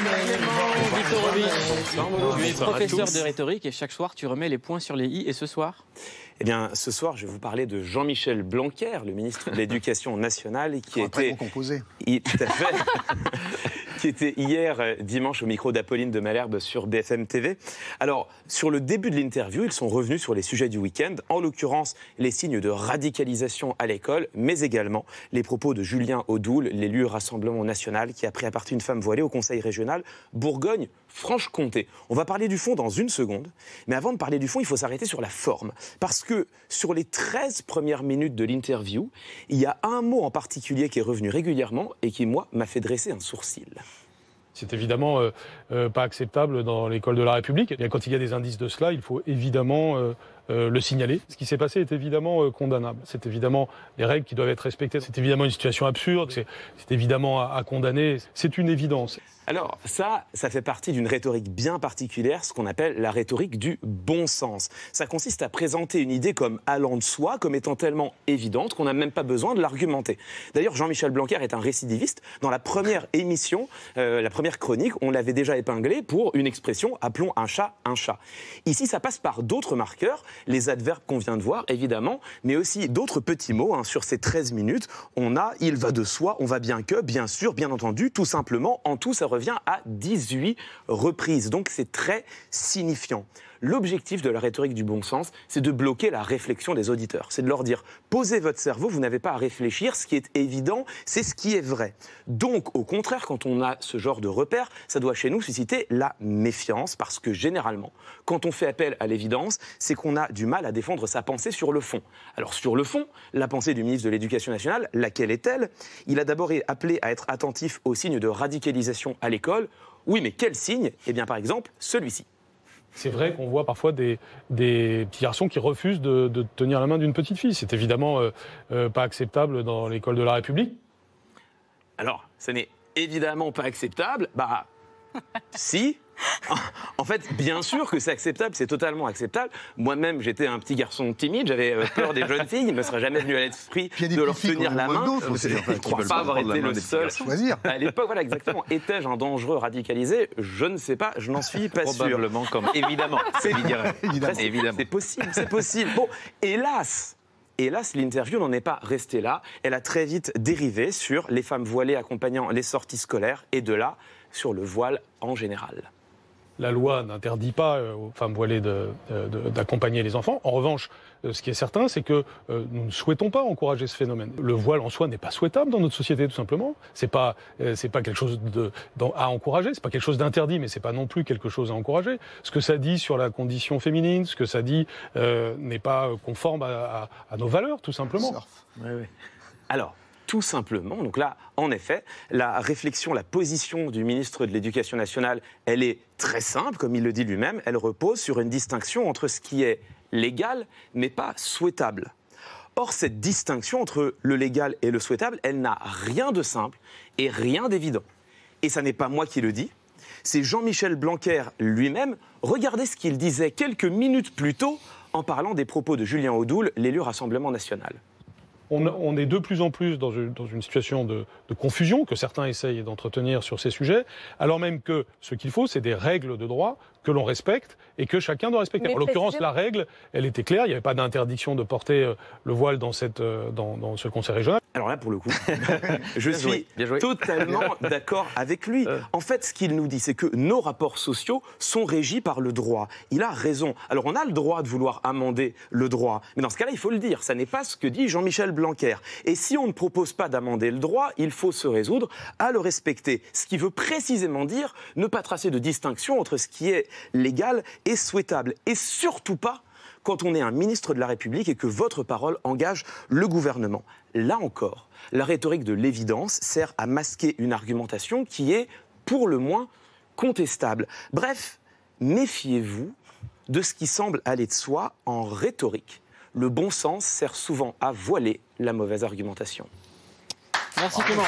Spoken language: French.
Tu es professeur de rhétorique et chaque soir tu remets les points sur les i. Et ce soir? Eh bien, ce soir, je vais vous parler de Jean-Michel Blanquer, le ministre de l'Éducation nationale, qui était très bon composé. Tout à fait. Qui était hier dimanche au micro d'Apolline de Malherbe sur BFM TV. Alors, sur le début de l'interview, ils sont revenus sur les sujets du week-end, en l'occurrence les signes de radicalisation à l'école, mais également les propos de Julien Audoul, l'élu Rassemblement National, qui a pris à partie une femme voilée au Conseil régional Bourgogne-Franche-Comté. On va parler du fond dans une seconde, mais avant de parler du fond, il faut s'arrêter sur la forme. Parce que sur les 13 premières minutes de l'interview, il y a un mot en particulier qui est revenu régulièrement et qui, moi, m'a fait dresser un sourcil. C'est évidemment pas acceptable dans l'école de la République. Et quand il y a des indices de cela, il faut évidemment le signaler. Ce qui s'est passé est évidemment condamnable. C'est évidemment les règles qui doivent être respectées. C'est évidemment une situation absurde. C'est évidemment à condamner. C'est une évidence. Alors ça fait partie d'une rhétorique bien particulière, ce qu'on appelle la rhétorique du bon sens. Ça consiste à présenter une idée comme allant de soi, comme étant tellement évidente qu'on n'a même pas besoin de l'argumenter. D'ailleurs, Jean-Michel Blanquer est un récidiviste. Dans la première émission, la première chronique, on l'avait déjà épinglé pour une expression « appelons un chat un chat ». Ici, ça passe par d'autres marqueurs, les adverbes qu'on vient de voir, évidemment, mais aussi d'autres petits mots. Sur ces 13 minutes, on a « il va de soi »,« on va bien que »,« bien sûr »,« bien entendu », tout simplement. En tout, ça revient à 18 reprises. Donc c'est très signifiant. L'objectif de la rhétorique du bon sens, c'est de bloquer la réflexion des auditeurs. C'est de leur dire, posez votre cerveau, vous n'avez pas à réfléchir, ce qui est évident, c'est ce qui est vrai. Donc, au contraire, quand on a ce genre de repère, ça doit chez nous susciter la méfiance, parce que généralement, quand on fait appel à l'évidence, c'est qu'on a du mal à défendre sa pensée sur le fond. Alors, sur le fond, la pensée du ministre de l'Éducation nationale, laquelle est-elle? Il a d'abord appelé à être attentif aux signes de radicalisation à l'école. Oui, mais quel signe? Eh bien, par exemple, celui-ci. C'est vrai qu'on voit parfois des petits garçons qui refusent de tenir la main d'une petite fille. C'est évidemment pas acceptable dans l'école de la République. Alors, ce n'est évidemment pas acceptable. Bah, si. En fait, bien sûr que c'est acceptable, c'est totalement acceptable. Moi-même, j'étais un petit garçon timide, j'avais peur des jeunes filles, il ne me serait jamais venu à l'esprit de leur tenir la main. Je ne crois pas avoir été le seul. À l'époque, voilà, exactement. Étais-je un dangereux radicalisé? Je ne sais pas, je n'en suis pas sûr. Probablement, comme évidemment. Évidemment. C'est possible. Bon, hélas, l'interview n'en est pas restée là. Elle a très vite dérivé sur les femmes voilées accompagnant les sorties scolaires et de là, sur le voile en général. La loi n'interdit pas aux femmes voilées d'accompagner les enfants. En revanche, ce qui est certain, c'est que nous ne souhaitons pas encourager ce phénomène. Le voile en soi n'est pas souhaitable dans notre société, tout simplement. C'est pas quelque chose à encourager. C'est pas quelque chose d'interdit, mais c'est pas non plus quelque chose à encourager. Ce que ça dit sur la condition féminine, ce que ça dit n'est pas conforme à nos valeurs, tout simplement. Oui. Alors, tout simplement. Donc là, en effet, la réflexion, la position du ministre de l'Éducation nationale, elle est très simple, comme il le dit lui-même. Elle repose sur une distinction entre ce qui est légal, mais pas souhaitable. Or, cette distinction entre le légal et le souhaitable, elle n'a rien de simple et rien d'évident. Et ça n'est pas moi qui le dis, c'est Jean-Michel Blanquer lui-même. Regardez ce qu'il disait quelques minutes plus tôt en parlant des propos de Julien Audoul, l'élu Rassemblement National. On est de plus en plus dans une situation de confusion que certains essayent d'entretenir sur ces sujets, alors même que ce qu'il faut, c'est des règles de droit que l'on respecte et que chacun doit respecter. En l'occurrence, la règle, elle était claire, il n'y avait pas d'interdiction de porter le voile dans ce conseil régional. Alors là, pour le coup, je suis totalement d'accord avec lui. En fait, ce qu'il nous dit, c'est que nos rapports sociaux sont régis par le droit. Il a raison. Alors, on a le droit de vouloir amender le droit. Mais dans ce cas-là, il faut le dire. Ça n'est pas ce que dit Jean-Michel Blanquer. Et si on ne propose pas d'amender le droit, il faut se résoudre à le respecter. Ce qui veut précisément dire ne pas tracer de distinction entre ce qui est légal et souhaitable. Et surtout pas quand on est un ministre de la République et que votre parole engage le gouvernement. Là encore, la rhétorique de l'évidence sert à masquer une argumentation qui est, pour le moins, contestable. Bref, méfiez-vous de ce qui semble aller de soi en rhétorique. Le bon sens sert souvent à voiler la mauvaise argumentation. Merci Clément.